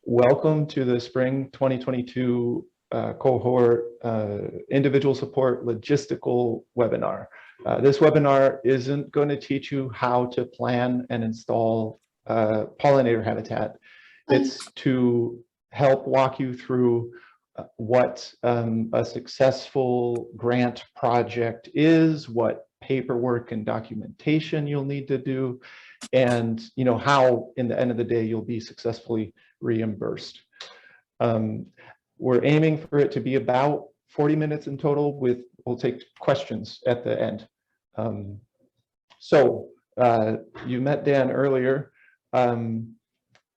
Welcome to the Spring 2022 cohort individual support logistical webinar. This webinar isn't going to teach you how to plan and install pollinator habitat. It's to help walk you through what a successful grant project is, what paperwork and documentation you'll need to do, and how in the end of the day you'll be successfully reimbursed. We're aiming for it to be about 40 minutes in total. We'll take questions at the end. You met Dan earlier, and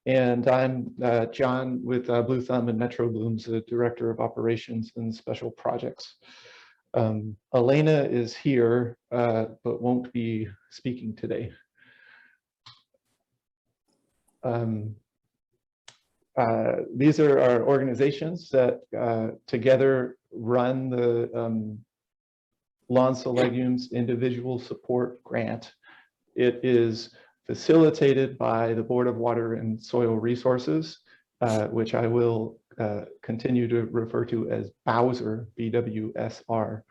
I'm John with Blue Thumb and Metro Blooms, the Director of Operations and Special Projects. Elena is here, but won't be speaking today. These are our organizations that together run the Lawns and Legumes Individual Support Grant. It is facilitated by the Board of Water and Soil Resources, which I will continue to refer to as Bowser, BWSR,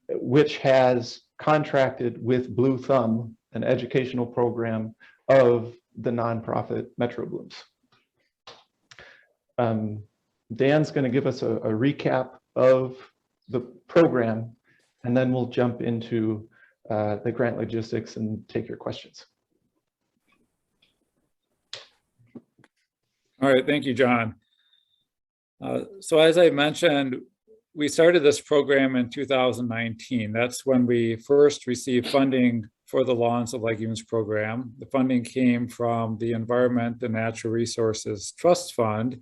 which has contracted with Blue Thumb, an educational program of the nonprofit Metro Blooms. Dan's going to give us a recap of the program, and then we'll jump into the grant logistics and take your questions. All right, thank you, John. So as I mentioned, we started this program in 2019. That's when we first received funding for the Lawns and Legumes program. The funding came from the Environment and Natural Resources Trust Fund.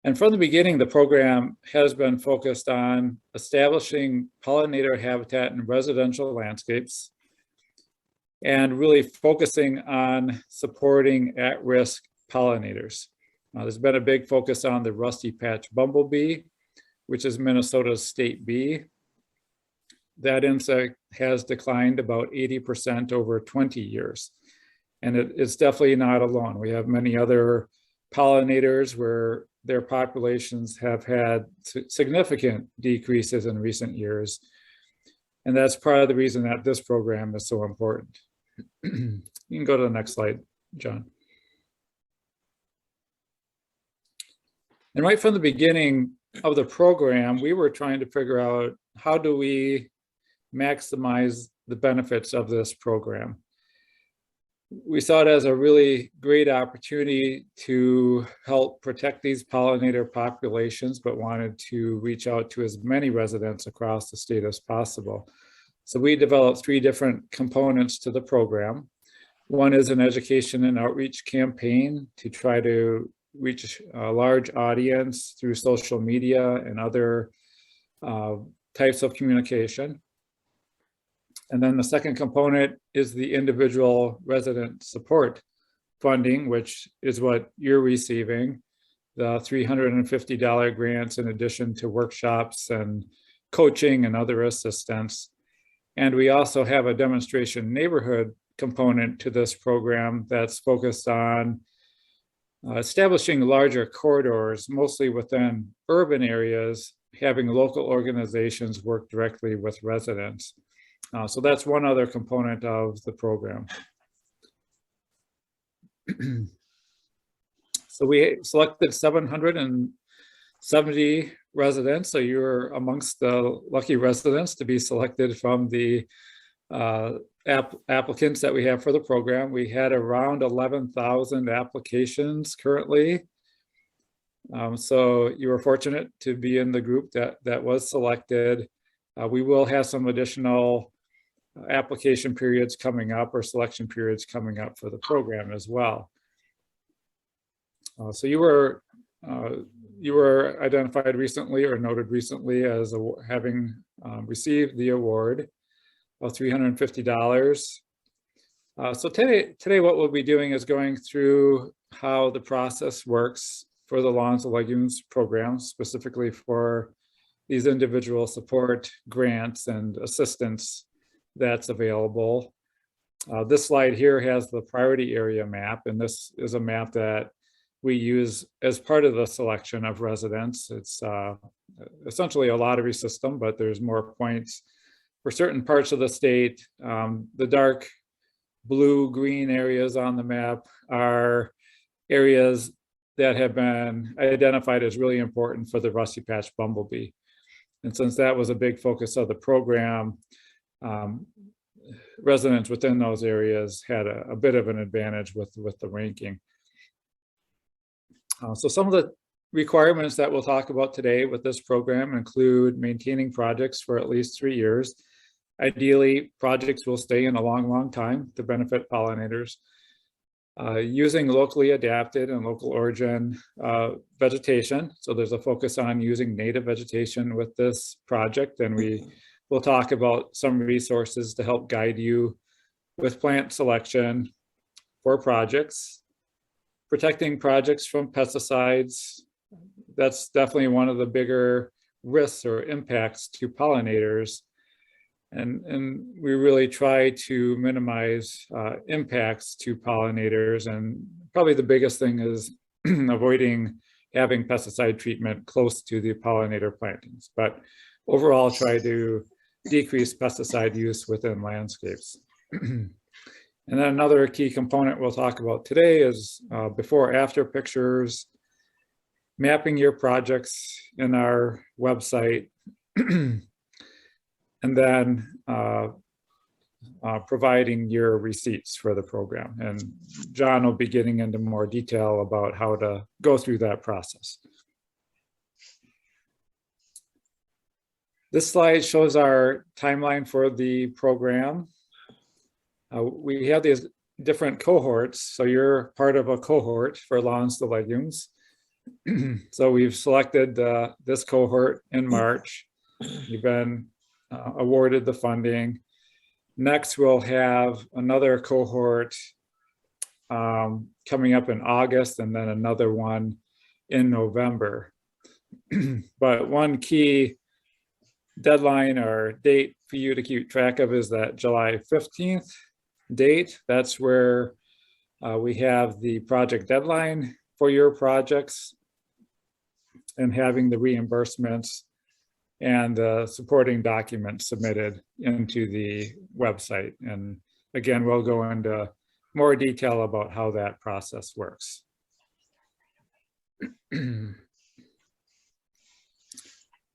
And from the beginning, the program has been focused on establishing pollinator habitat in residential landscapes and really focusing on supporting at-risk pollinators. There's been a big focus on the rusty patch bumblebee, which is Minnesota's state bee. That insect has declined about 80% over 20 years. And it's definitely not alone. We have many other pollinators where their populations have had significant decreases in recent years. And that's part of the reason that this program is so important. You can go to the next slide, John. And right from the beginning of the program, we were trying to figure out how do we maximize the benefits of this program. We saw it as a really great opportunity to help protect these pollinator populations, but wanted to reach out to as many residents across the state as possible. So we developed 3 different components to the program. One is an education and outreach campaign to try to reach a large audience through social media and other types of communication. And then the second component is the individual resident support funding, which is what you're receiving, the $350 grants in addition to workshops and coaching and other assistance. And we also have a demonstration neighborhood component to this program that's focused on establishing larger corridors, mostly within urban areas, having local organizations work directly with residents. So that's one other component of the program. So we selected 770 residents. So you're amongst the lucky residents to be selected from the applicants that we have for the program. We had around 11,000 applications currently. So you were fortunate to be in the group that was selected. We will have some additional application periods coming up or selection periods coming up for the program as well. So you were identified recently or noted recently as having received the award of $350. So today what we'll be doing is going through how the process works for the Lawns and Legumes program, specifically for these individual support grants and assistance that's available. This slide here has the priority area map, and this is a map that we use as part of the selection of residents. It's essentially a lottery system, but there's more points for certain parts of the state. The dark blue green areas on the map are areas that have been identified as really important for the rusty patch bumblebee. And since that was a big focus of the program, residents within those areas had a bit of an advantage with the ranking. So some of the requirements that we'll talk about today with this program include maintaining projects for at least 3 years. Ideally, projects will stay in a long time to benefit pollinators. Using locally adapted and local origin vegetation. So there's a focus on using native vegetation with this project, and we will talk about some resources to help guide you with plant selection for projects. Protecting projects from pesticides, that's definitely one of the bigger risks or impacts to pollinators. And we really try to minimize impacts to pollinators. And probably the biggest thing is avoiding having pesticide treatment close to the pollinator plantings. But overall, try to decrease pesticide use within landscapes. And then another key component we'll talk about today is before-after pictures, mapping your projects in our website, and then providing your receipts for the program. And John will be getting into more detail about how to go through that process. This slide shows our timeline for the program. We have these different cohorts. So you're part of a cohort for Lawns to Legumes. So we've selected this cohort in March. You've been awarded the funding. Next, we'll have another cohort coming up in August, and then another one in November. But one key deadline or date for you to keep track of is that July 15th date. That's where we have the project deadline for your projects and having the reimbursements and the supporting documents submitted into the website. And again, we'll go into more detail about how that process works.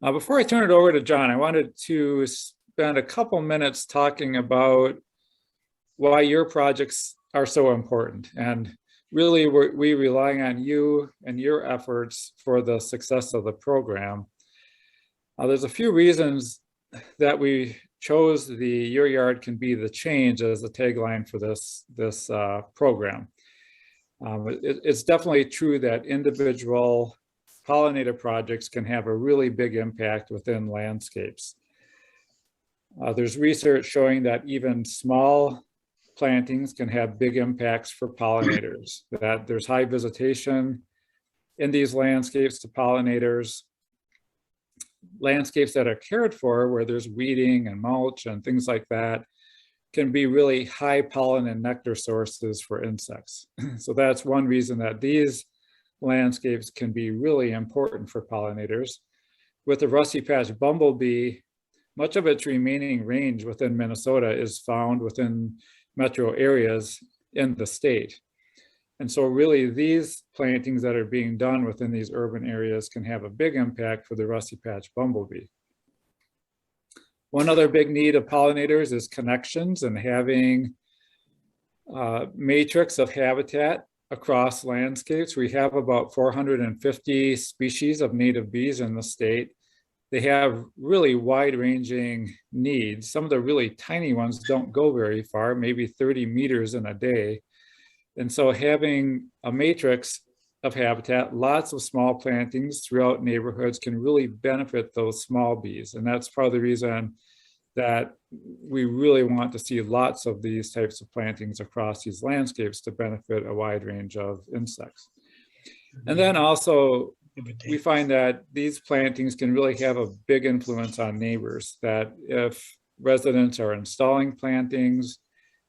Before I turn it over to John, I wanted to spend a couple minutes talking about why your projects are so important. And really, we rely on you and your efforts for the success of the program. There's a few reasons that we chose the "Your Yard Can Be the Change" as the tagline for this program. It's definitely true that individual pollinator projects can have a really big impact within landscapes. There's research showing that even small plantings can have big impacts for pollinators, that there's high visitation in these landscapes to pollinators. Landscapes that are cared for, where there's weeding and mulch and things like that, can be really high pollen and nectar sources for insects. So that's one reason that these landscapes can be really important for pollinators. With the rusty patch bumblebee, much of its remaining range within Minnesota is found within metro areas in the state. And so really these plantings that are being done within these urban areas can have a big impact for the rusty patch bumblebee. One other big need of pollinators is connections and having a matrix of habitat across landscapes. We have about 450 species of native bees in the state. They have really wide-ranging needs. Some of the really tiny ones don't go very far, maybe 30 meters in a day. And so having a matrix of habitat, lots of small plantings throughout neighborhoods can really benefit those small bees. And that's part of the reason that we really want to see lots of these types of plantings across these landscapes to benefit a wide range of insects. And then also, we find that these plantings can really have a big influence on neighbors, that if residents are installing plantings,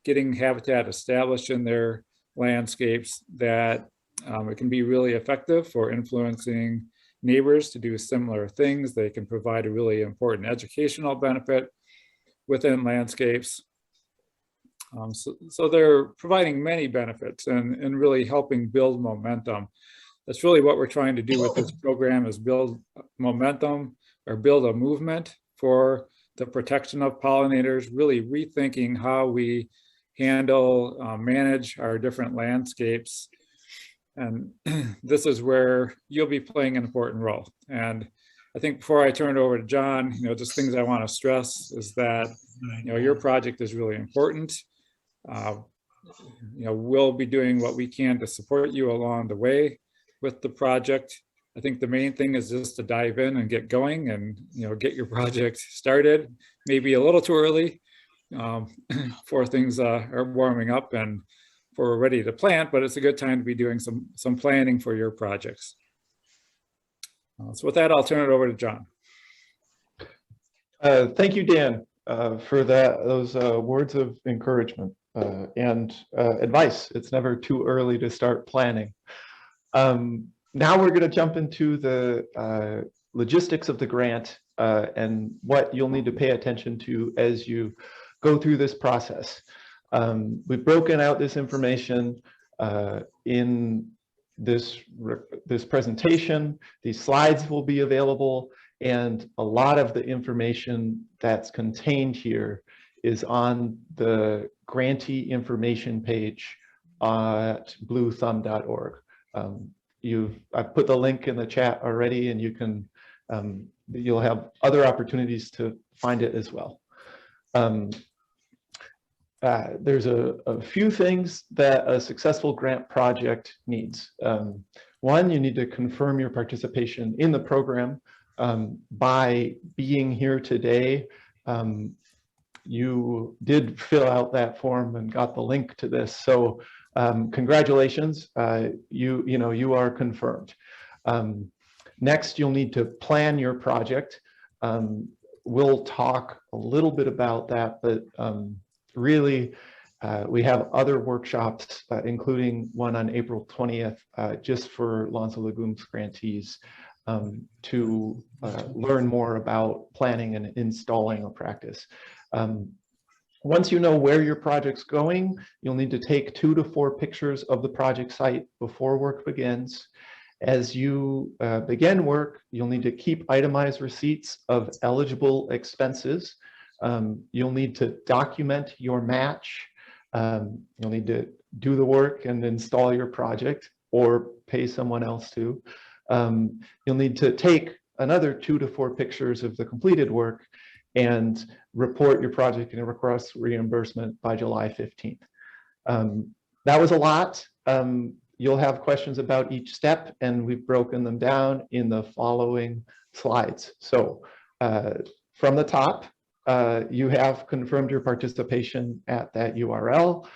getting habitat established in their landscapes, that it can be really effective for influencing neighbors to do similar things. They can provide a really important educational benefit within landscapes. So they're providing many benefits and really helping build momentum. That's really what we're trying to do with this program, is build momentum or build a movement for the protection of pollinators, really rethinking how we handle, manage our different landscapes. And this is where you'll be playing an important role. And I think before I turn it over to John, just things I want to stress is that, your project is really important. We'll be doing what we can to support you along the way with the project. I think the main thing is just to dive in and get going and, get your project started, maybe a little too early before things are warming up and before we're ready to plant, but it's a good time to be doing some planning for your projects. So with that, I'll turn it over to John. Thank you, Dan, for those words of encouragement and advice. It's never too early to start planning. Now we're going to jump into the logistics of the grant and what you'll need to pay attention to as you go through this process. We've broken out this information in this presentation. These slides will be available, and a lot of the information that's contained here is on the grantee information page at bluethumb.org. I've put the link in the chat already, and you can you'll have other opportunities to find it as well. There's a few things that a successful grant project needs. One, you need to confirm your participation in the program. By being here today, you did fill out that form and got the link to this. So congratulations, you are confirmed. Next, you'll need to plan your project. We'll talk a little bit about that, but really, we have other workshops, including one on April 20th, just for Lawns and Legumes grantees, to learn more about planning and installing a practice. Once you know where your project's going, you'll need to take 2 to 4 pictures of the project site before work begins. As you begin work, you'll need to keep itemized receipts of eligible expenses. You'll need to document your match. You'll need to do the work and install your project or pay someone else to. You'll need to take another 2 to 4 pictures of the completed work and report your project and request reimbursement by July 15th. That was a lot. You'll have questions about each step, and we've broken them down in the following slides. So from the top, you have confirmed your participation at that URL.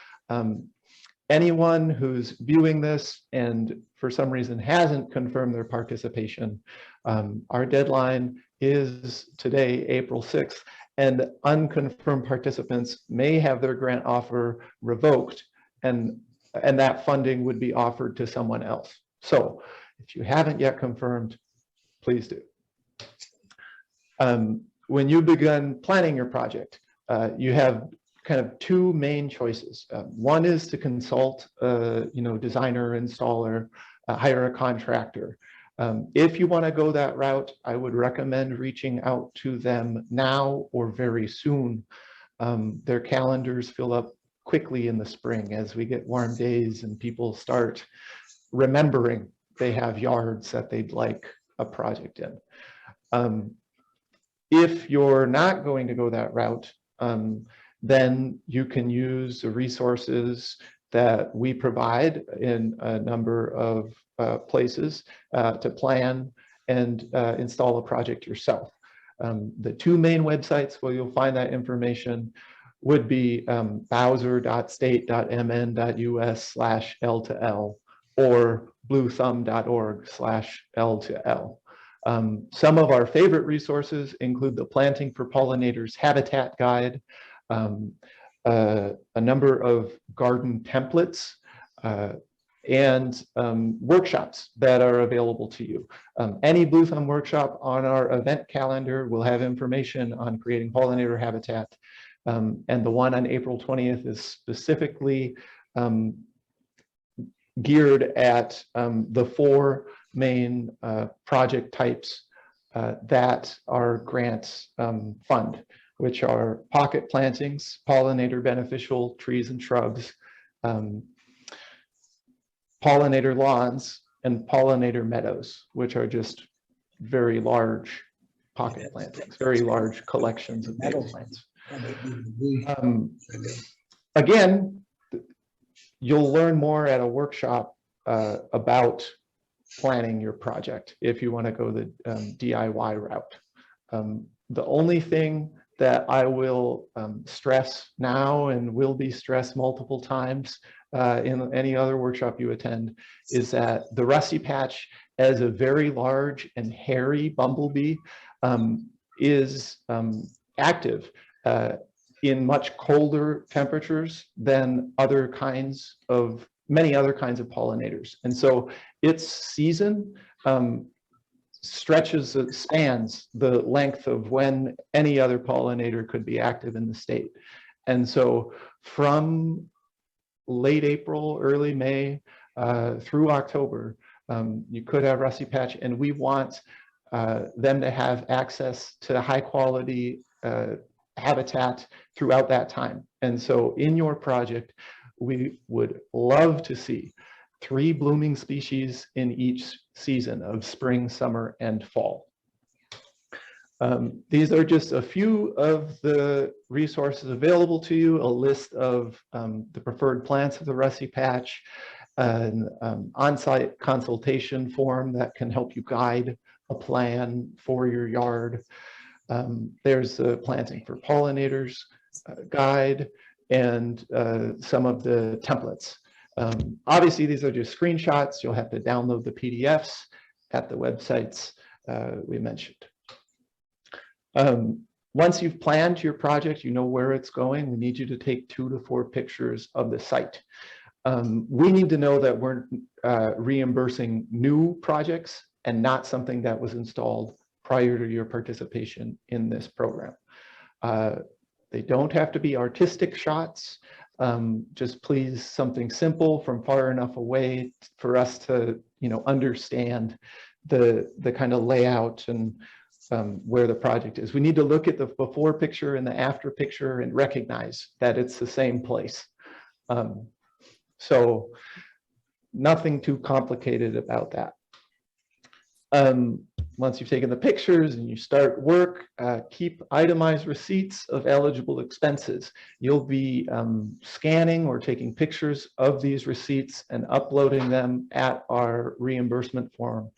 Anyone who's viewing this and for some reason hasn't confirmed their participation, our deadline is today, April 6th, and unconfirmed participants may have their grant offer revoked, and that funding would be offered to someone else. So if you haven't yet confirmed, please do. When you begin planning your project, you have kind of 2 main choices. One is to consult designer, installer, hire a contractor. If you want to go that route, I would recommend reaching out to them now or very soon. Their calendars fill up quickly in the spring as we get warm days and people start remembering they have yards that they'd like a project in. If you're not going to go that route, then you can use the resources that we provide in a number of places to plan and install a project yourself. The 2 main websites where you'll find that information would be bowser.state.mn.us/L2L or bluethumb.org/L2L. Some of our favorite resources include the Planting for Pollinators Habitat Guide, a number of garden templates, and workshops that are available to you. Any Blue Thumb workshop on our event calendar will have information on creating pollinator habitat. And the one on April 20th is specifically geared at the 4 main project types that our grants fund, which are pocket plantings, pollinator beneficial trees and shrubs, pollinator lawns, and pollinator meadows, which are just very large pocket plantings, very large collections of native plants. Again, you'll learn more at a workshop about planning your project if you want to go the DIY route. The only thing that I will stress now, and will be stressed multiple times in any other workshop you attend, is that the rusty patch, as a very large and hairy bumblebee, is active in much colder temperatures than many other kinds of pollinators. And so its season spans the length of when any other pollinator could be active in the state. And so from late April, early May, through October, you could have rusty patch, and we want them to have access to high quality habitat throughout that time. And so in your project, we would love to see 3 blooming species in each season of spring, summer, and fall. These are just a few of the resources available to you, a list of the preferred plants of the rusty patch, an on-site consultation form that can help you guide a plan for your yard. There's a planting for pollinators guide, and some of the templates. Obviously, these are just screenshots. You'll have to download the PDFs at the websites we mentioned. Once you've planned your project, you know where it's going, we need you to take 2 to 4 pictures of the site. We need to know that we're reimbursing new projects and not something that was installed prior to your participation in this program. They don't have to be artistic shots. Just please something simple from far enough away for us to, understand the kind of layout and where the project is. We need to look at the before picture and the after picture and recognize that it's the same place. So nothing too complicated about that. Once you've taken the pictures and you start work, keep itemized receipts of eligible expenses. You'll be scanning or taking pictures of these receipts and uploading them at our reimbursement form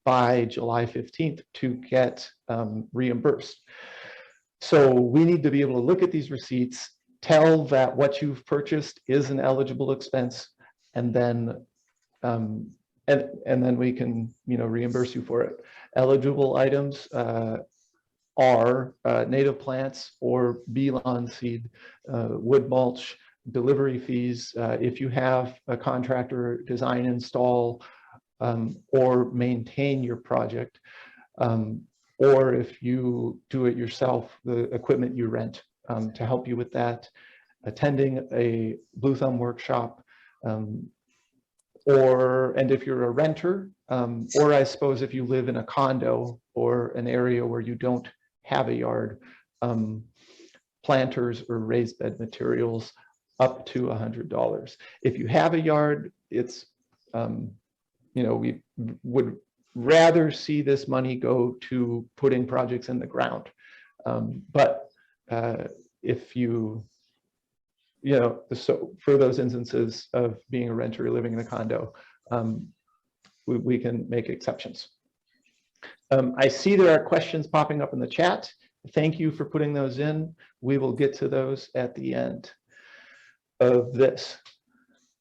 by July 15th to get reimbursed. So we need to be able to look at these receipts, tell that what you've purchased is an eligible expense, and then we can, reimburse you for it. Eligible items are native plants or bee lawn seed, wood mulch, delivery fees. If you have a contractor design, install, or maintain your project, or if you do it yourself, the equipment you rent to help you with that, attending a Blue Thumb workshop, and if you're a renter, or I suppose if you live in a condo or an area where you don't have a yard, planters or raised bed materials up to $100. If you have a yard, it's, we would rather see this money go to putting projects in the ground. But if you, so for those instances of being a renter or living in a condo, we can make exceptions. I see there are questions popping up in the chat. Thank you for putting those in. We will get to those at the end of this.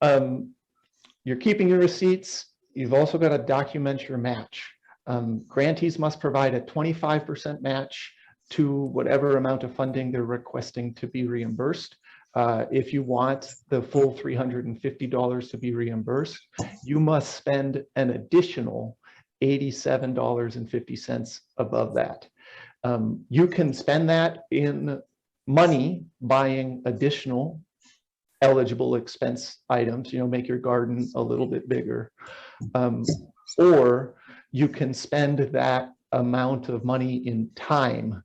You're keeping your receipts. You've also got to document your match. Grantees must provide a 25% match to whatever amount of funding they're requesting to be reimbursed. If you want the full $350 to be reimbursed, you must spend an additional $87.50 above that. You can spend that in money buying additional eligible expense items, make your garden a little bit bigger. Or you can spend that amount of money in time.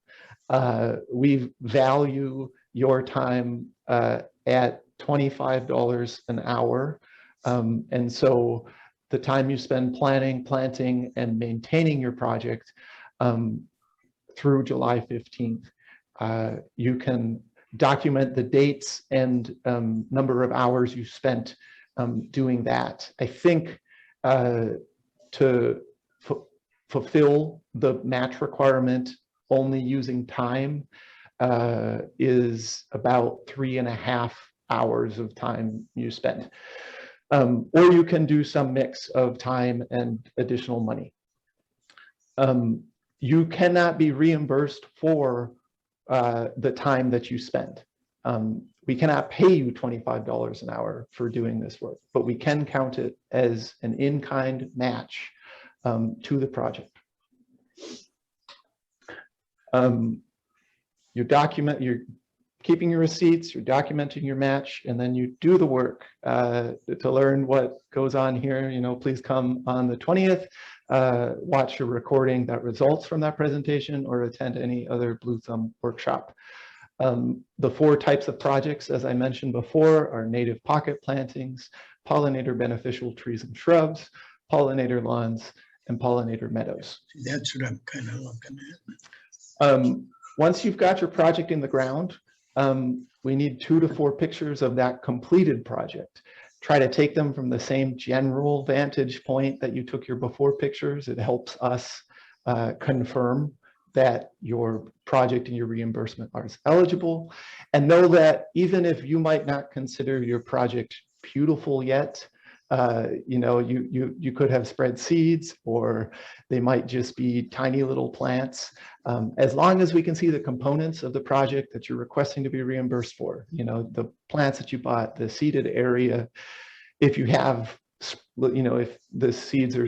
We value your time at $25 an hour. And so the time you spend planning, planting, and maintaining your project through July 15th, you can document the dates and number of hours you spent doing that. I think to fulfill the match requirement only using time is about 3.5 hours of time you spend. Or you can do some mix of time and additional money. You cannot be reimbursed for the time that you spend. We cannot pay you $25 an hour for doing this work, but we can count it as an in-kind match to the project. You're keeping your receipts, you're documenting your match, and then you do the work. To learn what goes on here, please come on the 20th, watch a recording that results from that presentation, or attend any other Blue Thumb workshop. The 4 types of projects, as I mentioned before, are native pocket plantings, pollinator beneficial trees and shrubs, pollinator lawns, and pollinator meadows. That's what I'm kind of looking at. Once you've got your project in the ground, we need 2 to 4 pictures of that completed project. Try to take them from the same general vantage point that you took your before pictures. It helps us confirm that your project and your reimbursement are eligible. And know that even if you might not consider your project beautiful yet, you could have spread seeds, or they might just be tiny little plants. As long as we can see the components of the project that you're requesting to be reimbursed for, the plants that you bought, the seeded area, if you have, if the seeds are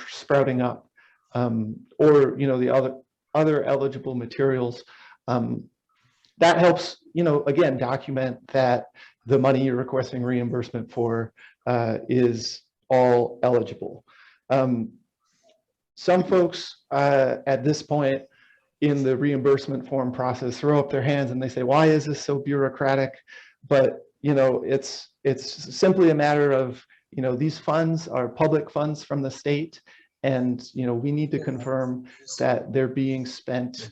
sprouting up, or, the other eligible materials, that helps, again, document that the money you're requesting reimbursement for is all eligible. Some folks at this point in the reimbursement form process throw up their hands and they say, why is this so bureaucratic? But it's simply a matter of, these funds are public funds from the state, and we need to confirm that they're being spent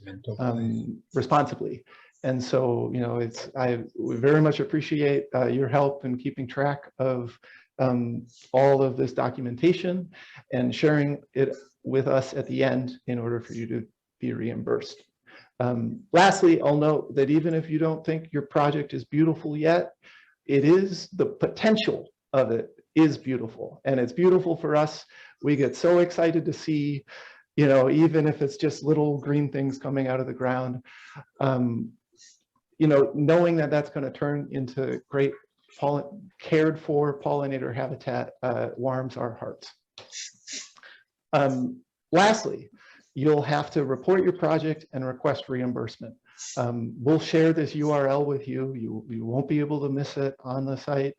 responsibly. And so, we very much appreciate your help in keeping track of all of this documentation and sharing it with us at the end in order for you to be reimbursed. Lastly, I'll note that even if you don't think your project is beautiful yet, the potential of it is beautiful, and it's beautiful for us. We get so excited to see, even if it's just little green things coming out of the ground, knowing that that's going to turn into great cared for pollinator habitat warms our hearts. Lastly, you'll have to report your project and request reimbursement. We'll share this URL with you. You won't be able to miss it on the site.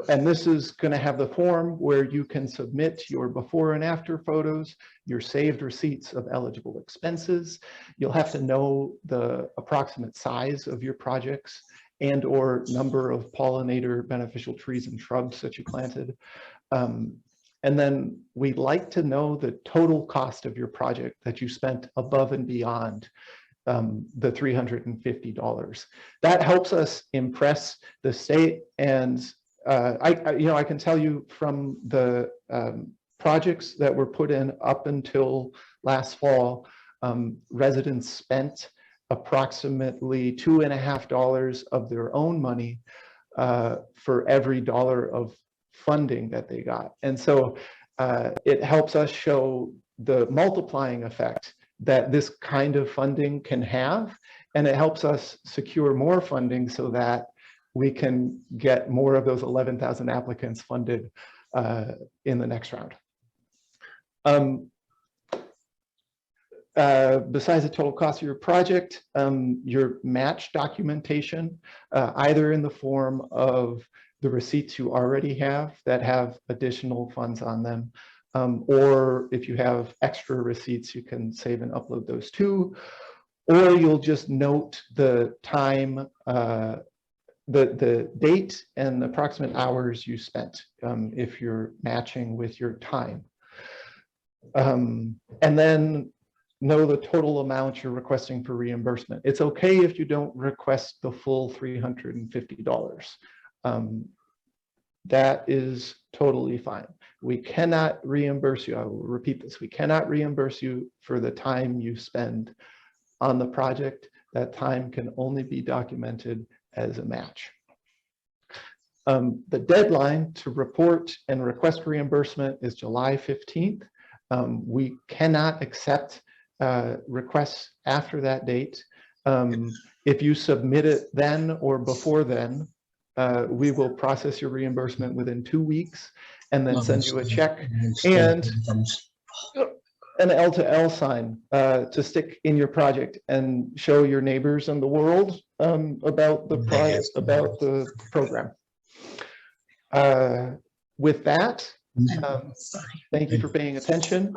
And this is going to have the form where you can submit your before and after photos, your saved receipts of eligible expenses. You'll have to know the approximate size of your projects and or number of pollinator beneficial trees and shrubs that you planted. And then we'd like to know the total cost of your project that you spent above and beyond the $350. That helps us impress the state. And I can tell you from the projects that were put in up until last fall, residents spent approximately $2.50 of their own money for every dollar of funding that they got. And so it helps us show the multiplying effect that this kind of funding can have, and it helps us secure more funding so that we can get more of those 11,000 applicants funded in the next round. Besides the total cost of your project, your match documentation, either in the form of the receipts you already have that have additional funds on them, or if you have extra receipts, you can save and upload those too, or you'll just note the time, the date and approximate hours you spent if you're matching with your time. And then know the total amount you're requesting for reimbursement. It's okay if you don't request the full $350. That is totally fine. We cannot reimburse you. I will repeat this. We cannot reimburse you for the time you spend on the project. That time can only be documented as a match. The deadline to report and request reimbursement is July 15th. We cannot accept requests after that date. If you submit it then or before then, we will process your reimbursement within 2 weeks and then send you a check and an L to L sign to stick in your project and show your neighbors and the world about the program. With that, thank you for paying attention.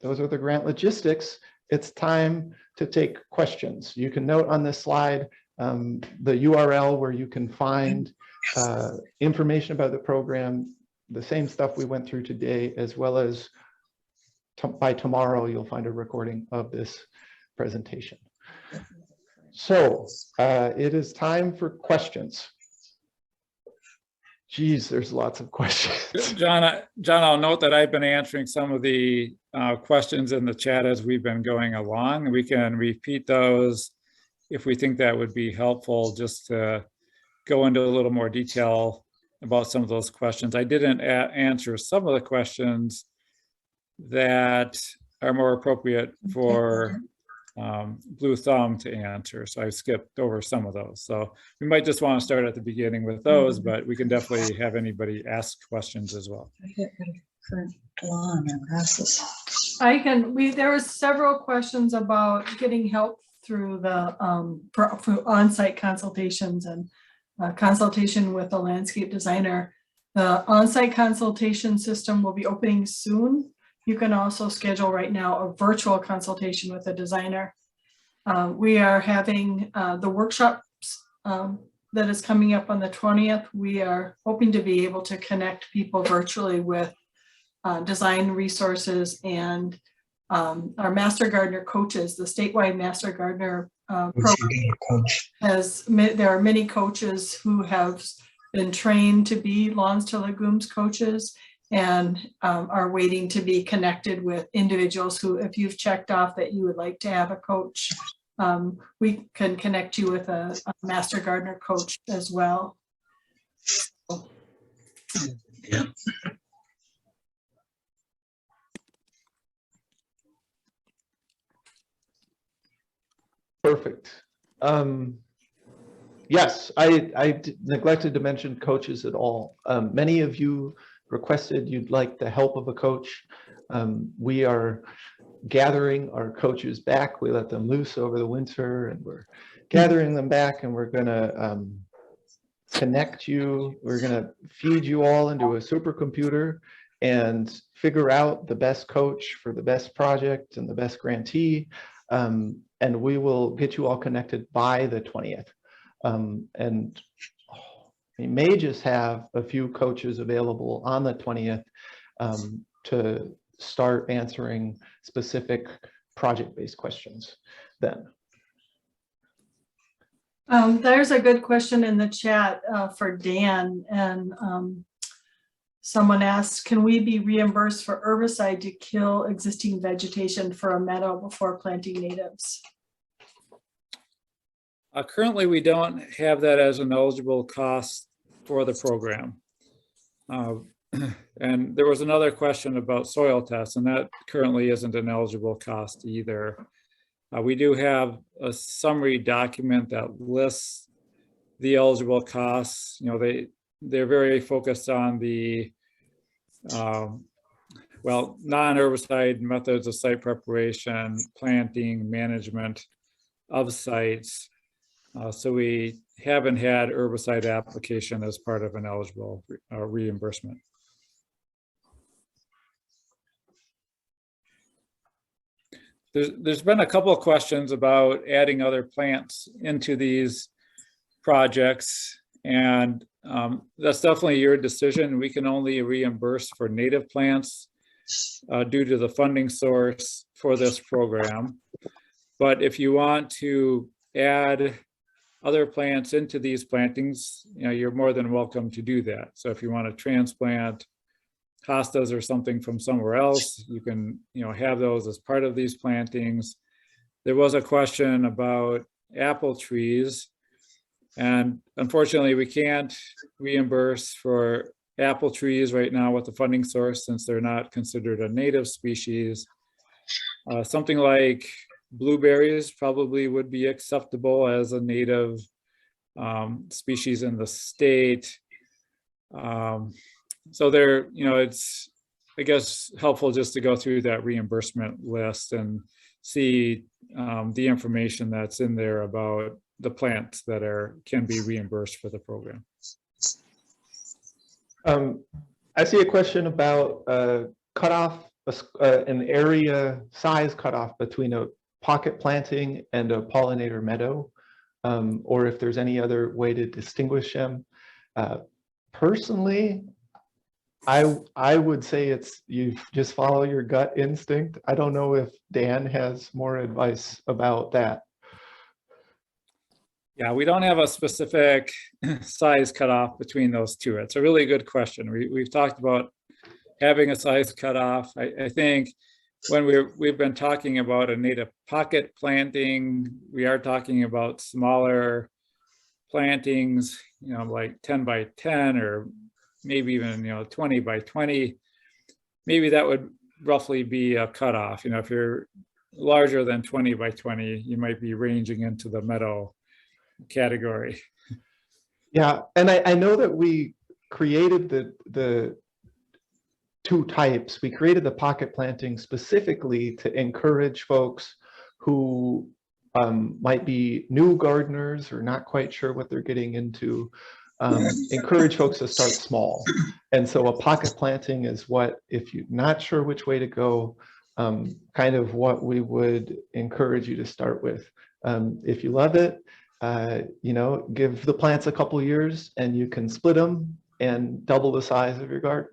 Those are the Grant Logistics. It's time to take questions. You can note on this slide the URL where you can find information about the program, the same stuff we went through today, as well as by tomorrow, you'll find a recording of this presentation. So it is time for questions. Geez, there's lots of questions. John, I'll note that I've been answering some of the questions in the chat as we've been going along. We can repeat those if we think that would be helpful, just to go into a little more detail about some of those questions. I didn't answer some of the questions that are more appropriate for Blue Thumb to answer, so I skipped over some of those. So we might just want to start at the beginning with those, but we can definitely have anybody ask questions as well. There was several questions about getting help through the on-site consultations and consultation with a landscape designer. The on-site consultation system will be opening soon. You can also schedule right now a virtual consultation with a designer. We are having the workshops that is coming up on the 20th. We are hoping to be able to connect people virtually with design resources and our Master Gardener coaches. The statewide Master Gardener program there are many coaches who have been trained to be Lawns to Legumes coaches and are waiting to be connected with individuals who, if you've checked off that you would like to have a coach, we can connect you with a Master Gardener coach as well. Yeah. Perfect. Yes, I neglected to mention coaches at all. Many of you requested you'd like the help of a coach. We are gathering our coaches back. We let them loose over the winter and we're gathering them back, and we're gonna connect you. We're gonna feed you all into a supercomputer and figure out the best coach for the best project and the best grantee. And we will get you all connected by the 20th. And we may just have a few coaches available on the 20th to start answering specific project-based questions then. There's a good question in the chat for Dan, and someone asked, can we be reimbursed for herbicide to kill existing vegetation for a meadow before planting natives? Currently, we don't have that as an eligible cost for the program. And there was another question about soil tests, and that currently isn't an eligible cost either. We do have a summary document that lists the eligible costs. You know, they're very focused on the well, non-herbicide methods of site preparation, planting, management of sites. So we haven't had herbicide application as part of an eligible reimbursement. There's been a couple of questions about adding other plants into these projects, and that's definitely your decision. We can only reimburse for native plants due to the funding source for this program. But if you want to add other plants into these plantings, you know, you're more than welcome to do that. So if you want to transplant hostas or something from somewhere else, you can, you know, have those as part of these plantings. There was a question about apple trees, and unfortunately we can't reimburse for apple trees right now with the funding source since they're not considered a native species. Something like blueberries probably would be acceptable as a native species in the state. So there, you know, it's, I guess, helpful just to go through that reimbursement list and see the information that's in there about the plants that can be reimbursed for the program. I see a question about cutoff, an area size cutoff between a pocket planting and a pollinator meadow, or if there's any other way to distinguish them. Personally, I would say you just follow your gut instinct. I don't know if Dan has more advice about that. Yeah, we don't have a specific size cutoff between those two. It's a really good question. We've talked about having a size cutoff. I think when we've been talking about a native pocket planting, we are talking about smaller plantings, you know, like 10 by 10 or maybe even, you know, 20 by 20. Maybe that would roughly be a cutoff. You know, if you're larger than 20 by 20, you might be ranging into the meadow category. Yeah, and I know that we created the two types. We created the pocket planting specifically to encourage folks who might be new gardeners or not quite sure what they're getting into, encourage folks to start small. And so a pocket planting is what, if you're not sure which way to go, kind of what we would encourage you to start with. If you love it, you know, give the plants a couple years and you can split them and double the size of your garden.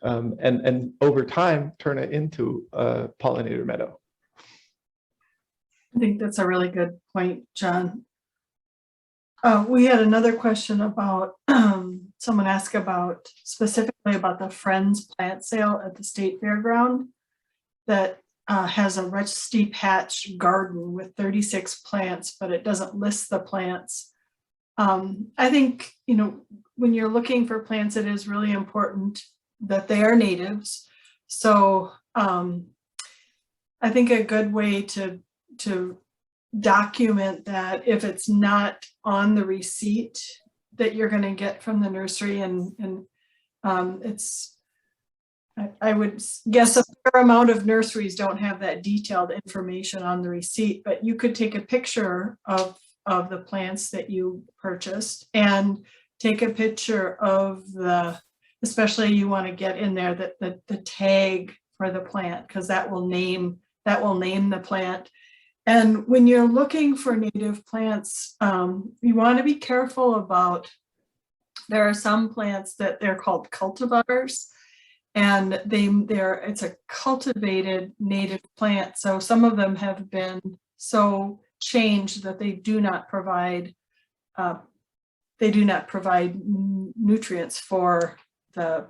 And over time, turn it into a pollinator meadow. I think that's a really good point, John. We had another question about, someone asked about, specifically about the Friends plant sale at the State Fairground that has a rusty patch garden with 36 plants, but it doesn't list the plants. I think, you know, when you're looking for plants, it is really important that they are natives. So I think a good way to document that, if it's not on the receipt that you're going to get from the nursery, and I would guess a fair amount of nurseries don't have that detailed information on the receipt, but you could take a picture of the plants that you purchased and take a picture of the, especially you want to get in there the tag for the plant, because that will name the plant. And when you're looking for native plants, you want to be careful about, there are some plants that they're called cultivars, and it's a cultivated native plant. So some of them have been so changed that they do not provide nutrients for the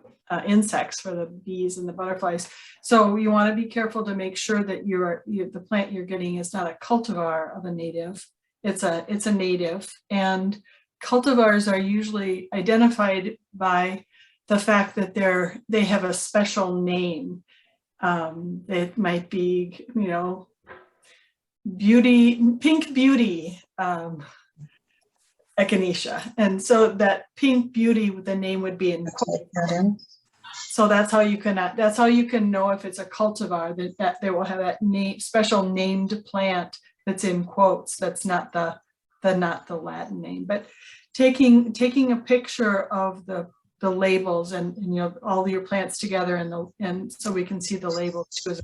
insects, for the bees and the butterflies. So you want to be careful to make sure that the plant you're getting is not a cultivar of a native. It's a native, and cultivars are usually identified by the fact that they have a special name. It might be, you know, pink beauty, echinacea. And so that pink beauty, the name would be in quotes. So that's how you can know if it's a cultivar, that they will have that special named plant that's in quotes. That's not the Latin name, but taking a picture of the labels and you know, all your plants together and so we can see the labels is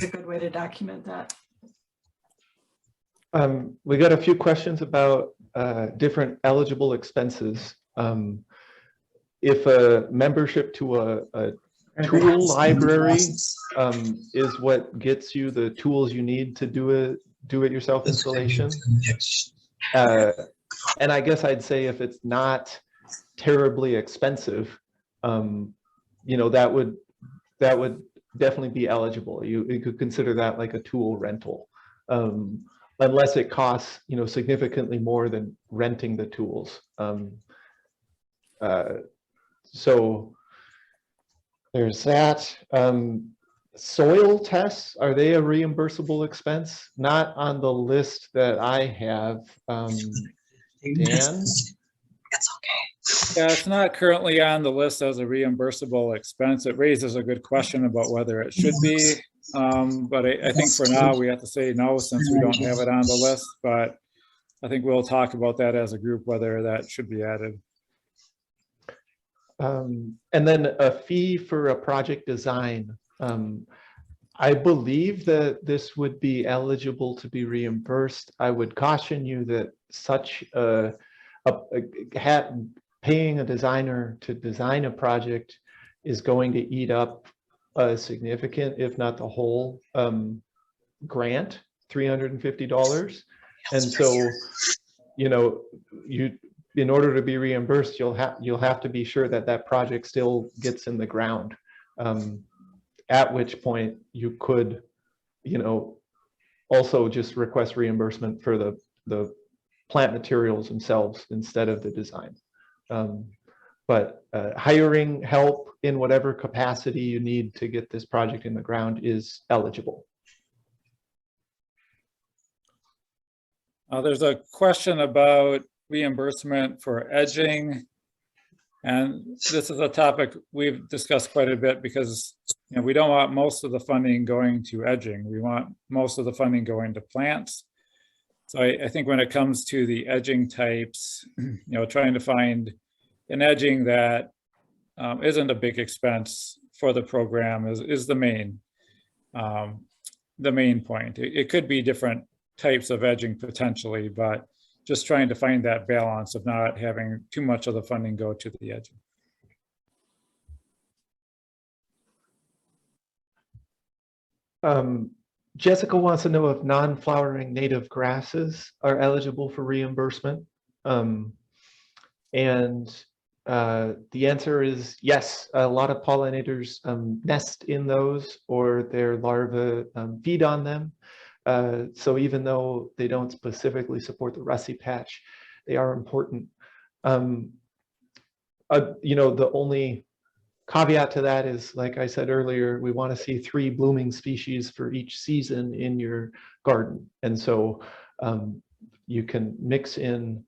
a good way to document that. We got a few questions about different eligible expenses. If a membership to a tool library is what gets you the tools you need to do it yourself installation. And I guess I'd say if it's not terribly expensive, you know, that would definitely be eligible. You could consider that like a tool rental, unless it costs, you know, significantly more than renting the tools. So there's that. Soil tests, are they a reimbursable expense? Not on the list that I have. Dan? Yeah, it's not currently on the list as a reimbursable expense. It raises a good question about whether it should be. But I think for now we have to say no, since we don't have it on the list. But I think we'll talk about that as a group, whether that should be added. And then a fee for a project design. I believe that this would be eligible to be reimbursed. I would caution you that such paying a designer to design a project is going to eat up a significant, if not the whole grant, $350. And so, you know, in order to be reimbursed, you'll have to be sure that that project still gets in the ground. At which point you could, you know, also just request reimbursement for the plant materials themselves instead of the design. But hiring help in whatever capacity you need to get this project in the ground is eligible. There's a question about reimbursement for edging. And this is a topic we've discussed quite a bit because, you know, we don't want most of the funding going to edging. We want most of the funding going to plants. So I think when it comes to the edging types, you know, trying to find an edging that isn't a big expense for the program is the main point. It could be different types of edging potentially, but just trying to find that balance of not having too much of the funding go to the edging. Jessica wants to know if non-flowering native grasses are eligible for reimbursement. And the answer is yes. A lot of pollinators nest in those, or their larvae feed on them. So even though they don't specifically support the rusty patch, they are important. You know, the only caveat to that is, like I said earlier, we want to see 3 blooming species for each season in your garden. And so you can mix in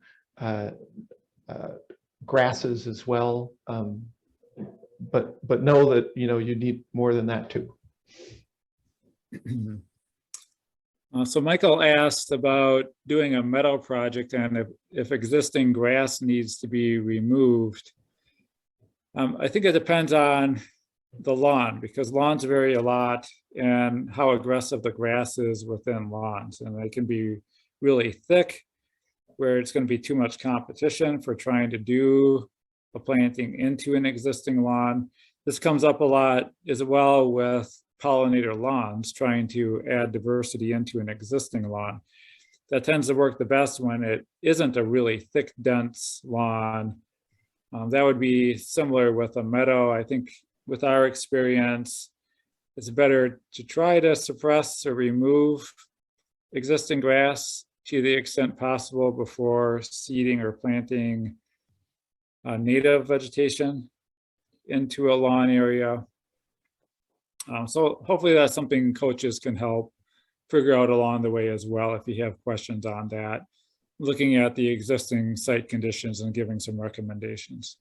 grasses as well. But know that, you know, you need more than that too. So Michael asked about doing a meadow project and if existing grass needs to be removed. I think it depends on the lawn, because lawns vary a lot and how aggressive the grass is within lawns. And they can be really thick, where it's going to be too much competition for trying to do a planting into an existing lawn. This comes up a lot as well with pollinator lawns, trying to add diversity into an existing lawn. That tends to work the best when it isn't a really thick, dense lawn. That would be similar with a meadow. I think with our experience, it's better to try to suppress or remove existing grass to the extent possible before seeding or planting native vegetation. into a lawn area. So hopefully that's something coaches can help figure out along the way as well, if you have questions on that, looking at the existing site conditions and giving some recommendations.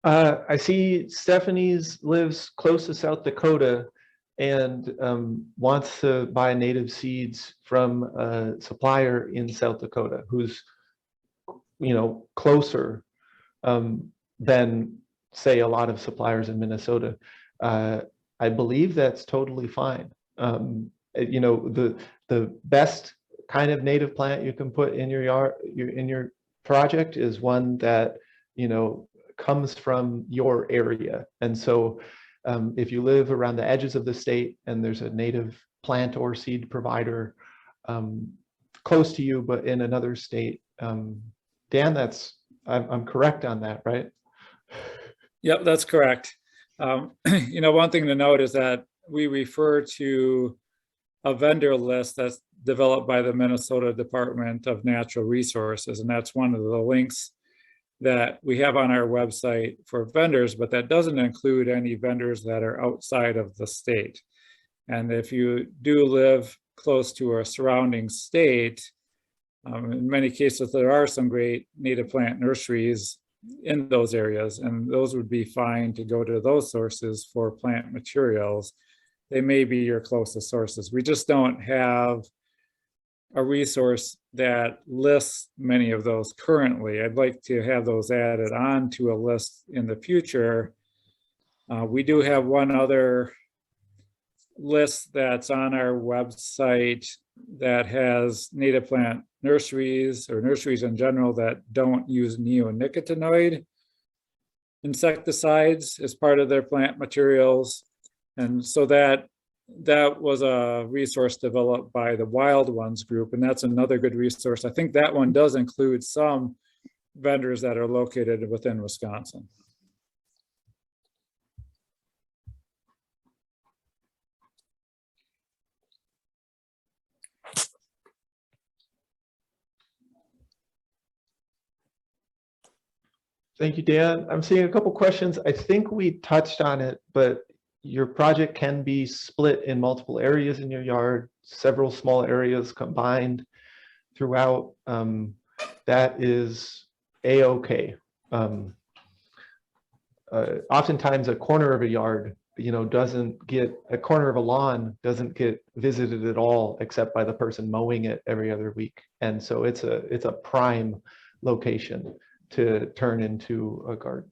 I see Stephanie's lives close to South Dakota and wants to buy native seeds from a supplier in South Dakota who's, you know, closer than, say, a lot of suppliers in Minnesota. I believe that's totally fine. You know, the best kind of native plant you can put in your yard, in your project, is one that, you know, comes from your area. And so if you live around the edges of the state and there's a native plant or seed provider close to you, but in another state, Dan, I'm correct on that, right? Yep, that's correct. You know, one thing to note is that we refer to a vendor list that's developed by the Minnesota Department of Natural Resources, and that's one of the links that we have on our website for vendors, but that doesn't include any vendors that are outside of the state. And if you do live close to a surrounding state, in many cases, there are some great native plant nurseries in those areas, and those would be fine to go to those sources for plant materials. They may be your closest sources. We just don't have a resource that lists many of those currently. I'd like to have those added on to a list in the future. We do have one other list that's on our website that has native plant nurseries or nurseries in general that don't use neonicotinoid insecticides as part of their plant materials. And so that was a resource developed by the Wild Ones group, and that's another good resource. I think that one does include some vendors that are located within Wisconsin. Thank you, Dan. I'm seeing a couple questions. I think we touched on it, but your project can be split in multiple areas in your yard, several small areas combined throughout. That is a-okay. Oftentimes a corner of a yard, you know, a corner of a lawn doesn't get visited at all except by the person mowing it every other week. And so it's a prime location to turn into a garden.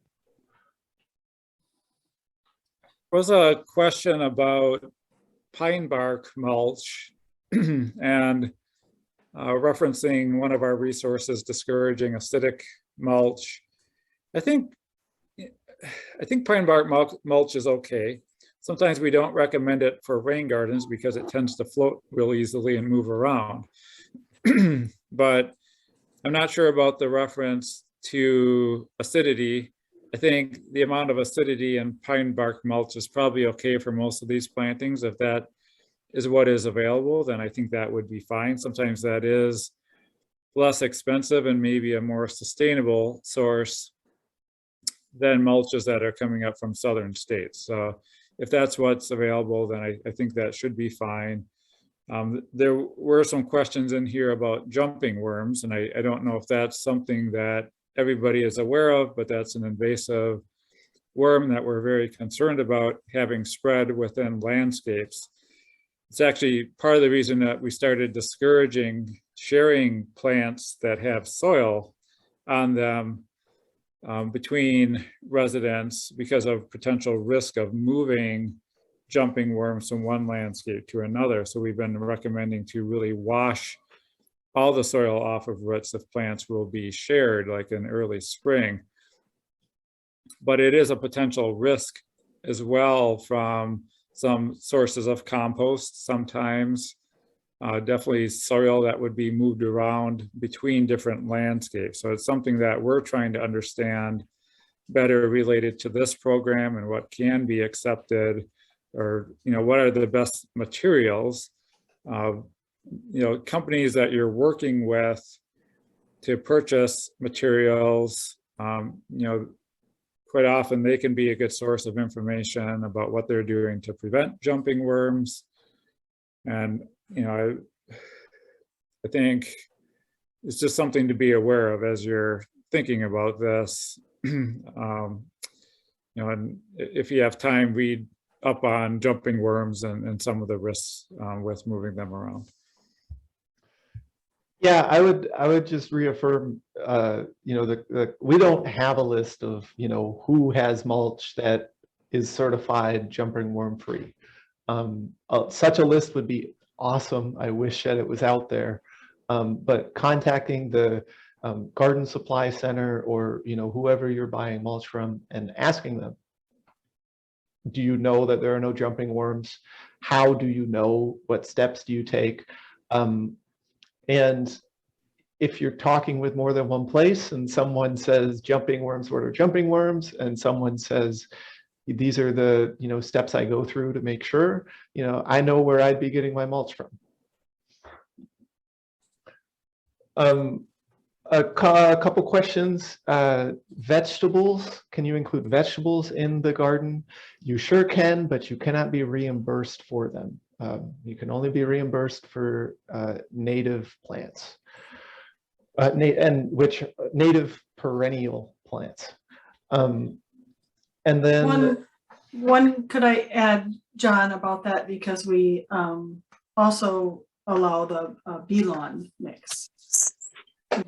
There was a question about pine bark mulch and referencing one of our resources discouraging acidic mulch. I think pine bark mulch is okay. Sometimes we don't recommend it for rain gardens because it tends to float real easily and move around. But I'm not sure about the reference to acidity. I think the amount of acidity in pine bark mulch is probably okay for most of these plantings. If that is what is available, then I think that would be fine. Sometimes that is less expensive and maybe a more sustainable source than mulches that are coming up from southern states. So if that's what's available, then I think that should be fine. There were some questions in here about jumping worms, and I don't know if that's something that everybody is aware of, but that's an invasive worm that we're very concerned about having spread within landscapes. It's actually part of the reason that we started discouraging sharing plants that have soil on them between residents because of potential risk of moving jumping worms from one landscape to another. So we've been recommending to really wash all the soil off of roots if plants will be shared like in early spring. But it is a potential risk as well from some sources of compost sometimes. Definitely soil that would be moved around between different landscapes. So it's something that we're trying to understand better related to this program and what can be accepted, or, you know, what are the best materials. You know, companies that you're working with to purchase materials, you know, quite often they can be a good source of information about what they're doing to prevent jumping worms. And, you know, I think it's just something to be aware of as you're thinking about this. You know, and if you have time, read up on jumping worms and some of the risks with moving them around. Yeah, I would just reaffirm, you know, we don't have a list of, you know, who has mulch that is certified jumping worm free. Such a list would be awesome. I wish that it was out there. But contacting the garden supply center, or, you know, whoever you're buying mulch from, and asking them, do you know that there are no jumping worms? How do you know? What steps do you take? And if you're talking with more than one place and someone says jumping worms, what are jumping worms? And someone says, these are the, you know, steps I go through to make sure, you know, I know where I'd be getting my mulch from. A couple questions. Vegetables, can you include vegetables in the garden? You sure can, but you cannot be reimbursed for them. You can only be reimbursed for native plants, native perennial plants. And then one could I add, John, about that, because we also allow the bee lawn mix.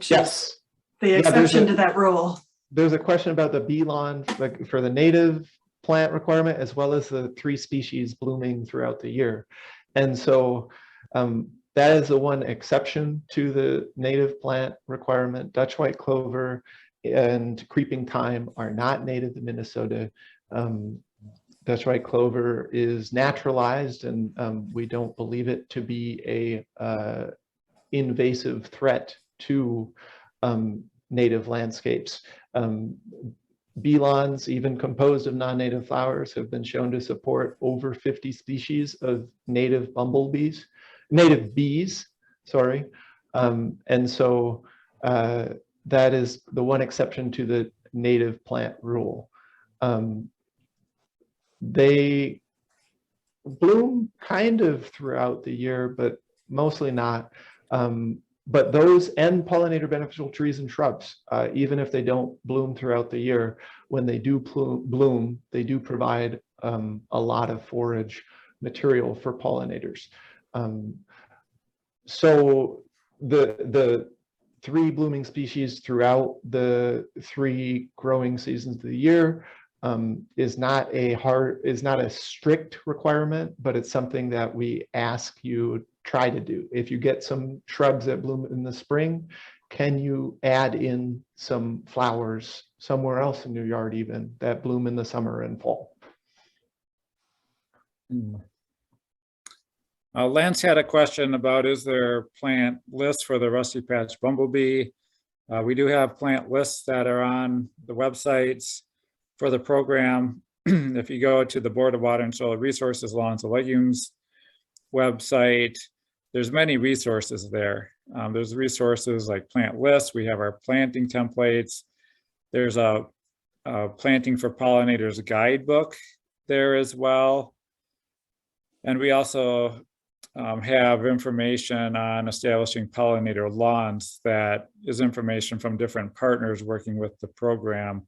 Yes, the exception to that rule. There's a question about the bee lawn, like for the native plant requirement, as well as the 3 species blooming throughout the year. And so that is the one exception to the native plant requirement. Dutch white clover and creeping thyme are not native to Minnesota. Dutch white clover is naturalized, and we don't believe it to be a invasive threat to native landscapes. Bee lawns, even composed of non-native flowers, have been shown to support over 50 species of native bees, sorry. And so that is the one exception to the native plant rule. They bloom kind of throughout the year, but mostly not. But those and pollinator beneficial trees and shrubs, even if they don't bloom throughout the year, when they do bloom, they do provide a lot of forage material for pollinators. So the 3 blooming species throughout the 3 growing seasons of the year is not a strict requirement, but it's something that we ask you try to do. If you get some shrubs that bloom in the spring, can you add in some flowers somewhere else in your yard even that bloom in the summer and fall? Lance had a question about, is there plant lists for the rusty patch bumblebee? We do have plant lists that are on the websites for the program. If you go to the Board of Water and Soil Resources, Lawns and Legumes website, there's many resources there. There's resources like plant lists. We have our planting templates. There's a planting for pollinators guidebook there as well. And we also have information on establishing pollinator lawns. That is information from different partners working with the program.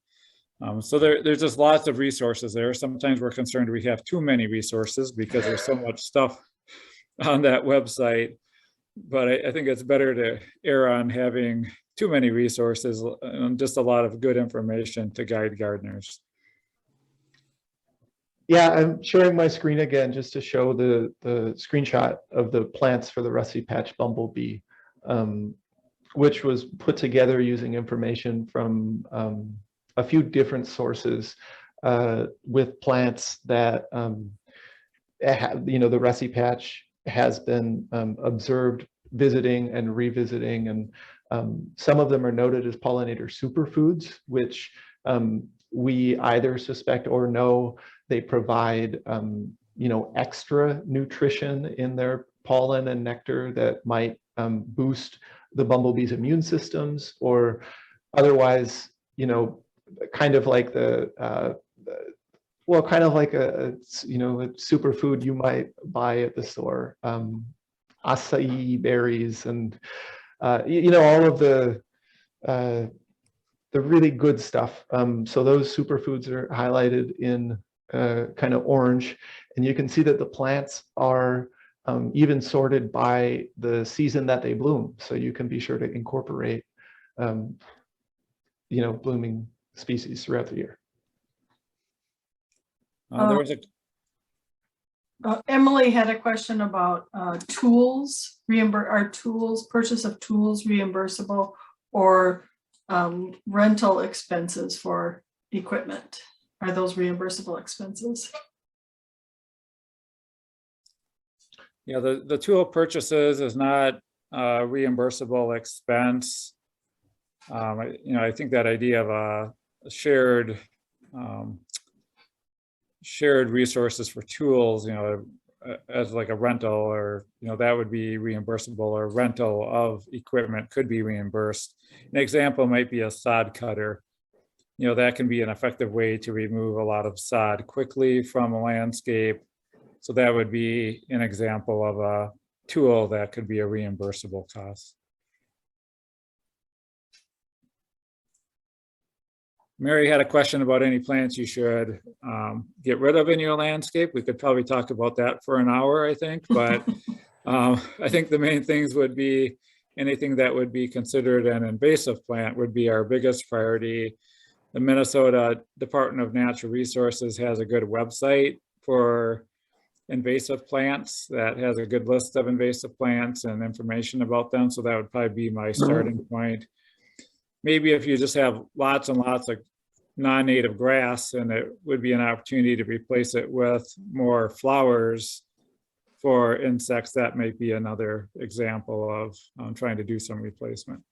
So there's just lots of resources there. Sometimes we're concerned we have too many resources because there's so much stuff on that website. But I think it's better to err on having too many resources and just a lot of good information to guide gardeners. Yeah, I'm sharing my screen again just to show the screenshot of the plants for the rusty patch bumblebee, which was put together using information from a few different sources with plants that, you know, the rusty patch has been observed visiting and revisiting, and some of them are noted as pollinator superfoods, which we either suspect or know they provide, extra nutrition in their pollen and nectar that might boost the bumblebee's immune systems, or otherwise, kind of like kind of like a superfood you might buy at the store, acai berries, and all of the really good stuff. So those superfoods are highlighted in kind of orange, and you can see that the plants are even sorted by the season that they bloom. So you can be sure to incorporate, blooming species throughout the year. There was Emily had a question about tools, purchase of tools reimbursable, or rental expenses for equipment. Are those reimbursable expenses? Yeah, the tool purchases is not a reimbursable expense. I think that idea of a shared resources for tools, as like a rental, or that would be reimbursable, or rental of equipment could be reimbursed. An example might be a sod cutter. That can be an effective way to remove a lot of sod quickly from a landscape. So that would be an example of a tool that could be a reimbursable cost. Mary had a question about any plants you should get rid of in your landscape. We could probably talk about that for an hour, I think, but I think the main things would be anything that would be considered an invasive plant would be our biggest priority. The Minnesota Department of Natural Resources has a good website for invasive plants that has a good list of invasive plants and information about them. So that would probably be my starting point. Maybe if you just have lots and lots of non-native grass, and it would be an opportunity to replace it with more flowers for insects, that might be another example of trying to do some replacement.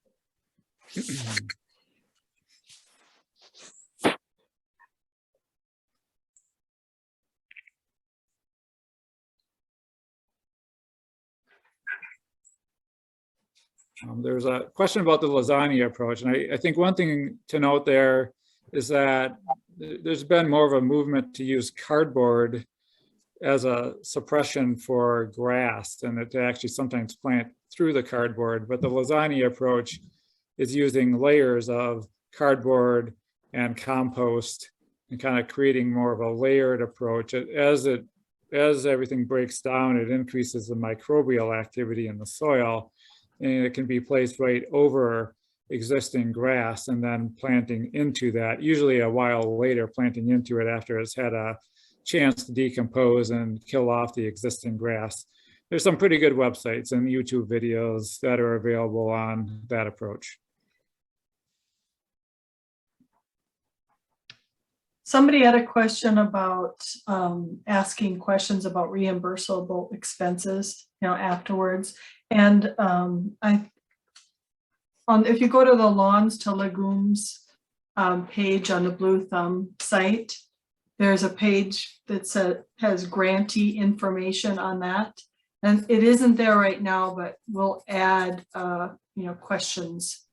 There's a question about the lasagna approach, and I think one thing to note there is that there's been more of a movement to use cardboard as a suppression for grass, and to actually sometimes plant through the cardboard. But the lasagna approach is using layers of cardboard and compost and kind of creating more of a layered approach. As everything breaks down, it increases the microbial activity in the soil, and it can be placed right over existing grass and then planting into that, usually a while later, planting into it after it's had a chance to decompose and kill off the existing grass. There's some pretty good websites and YouTube videos that are available on that approach. Somebody had a question about asking questions about reimbursable expenses, afterwards. And if you go to the Lawns to Legumes page on the Blue Thumb site, there's a page that has grantee information on that. And it isn't there right now, but we'll add, questions,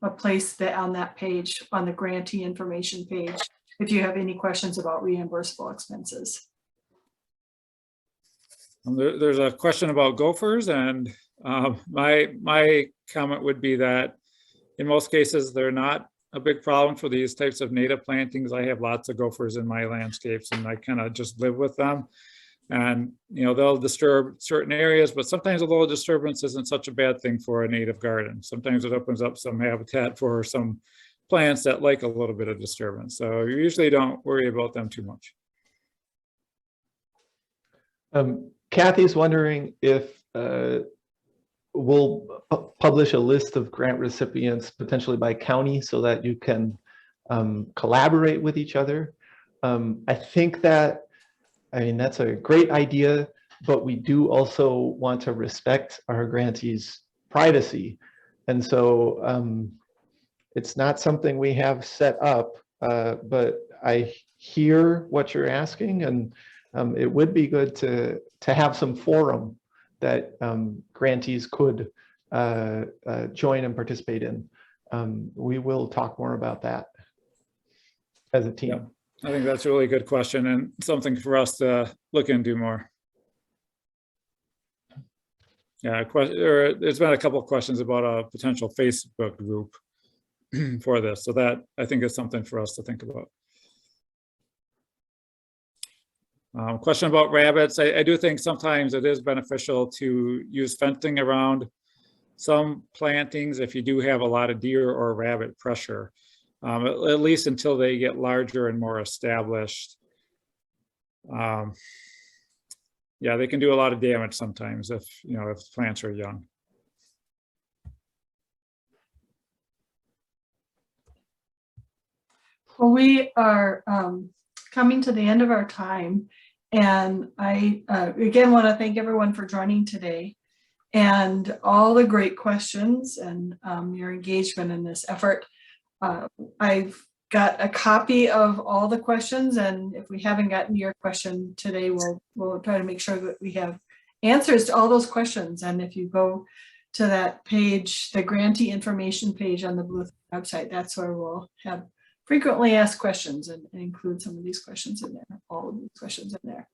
a place that on that page, on the grantee information page, if you have any questions about reimbursable expenses. There's a question about gophers, and my comment would be that in most cases, they're not a big problem for these types of native plantings. I have lots of gophers in my landscapes, and I kind of just live with them. And they'll disturb certain areas, but sometimes a little disturbance isn't such a bad thing for a native garden. Sometimes it opens up some habitat for some plants that like a little bit of disturbance. So you usually don't worry about them too much. Kathy's wondering if we'll publish a list of grant recipients potentially by county so that you can collaborate with each other. I think that's a great idea, but we do also want to respect our grantees' privacy. And so it's not something we have set up, but I hear what you're asking, and it would be good to have some forum that grantees could join and participate in. We will talk more about that as a team. Yep. I think that's a really good question and something for us to look into more. Yeah, there's been a couple of questions about a potential Facebook group for this. So that I think is something for us to think about. Question about rabbits. I do think sometimes it is beneficial to use fencing around some plantings if you do have a lot of deer or rabbit pressure, at least until they get larger and more established. Yeah, they can do a lot of damage sometimes if plants are young. Well, we are coming to the end of our time, and I again want to thank everyone for joining today and all the great questions and your engagement in this effort. I've got a copy of all the questions, and if we haven't gotten to your question today, we'll try to make sure that we have answers to all those questions. And if you go to that page, the grantee information page on the Bluth website, that's where we'll have frequently asked questions and include some of these questions in there, all of these questions in there.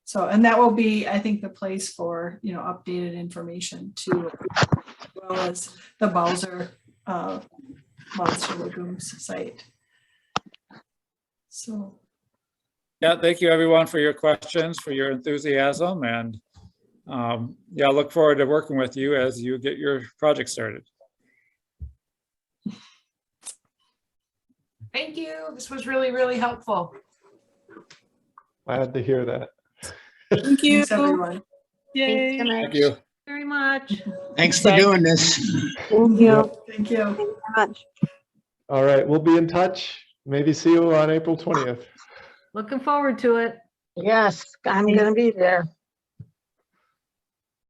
So, and that will be, I think, the place for, updated information too, as well as the Bowser Monster Legumes site. So. Yeah, thank you everyone for your questions, for your enthusiasm, and yeah, I look forward to working with you as you get your project started. Thank you. This was really, really helpful. Glad to hear that. Thank you. Thanks, everyone. Yay. Thank you. Very much. Thanks for doing this. Thank you. Yep. Thank you. Thank you very much. All right, we'll be in touch. Maybe see you on April 20th. Looking forward to it. Yes, I'm going to be there.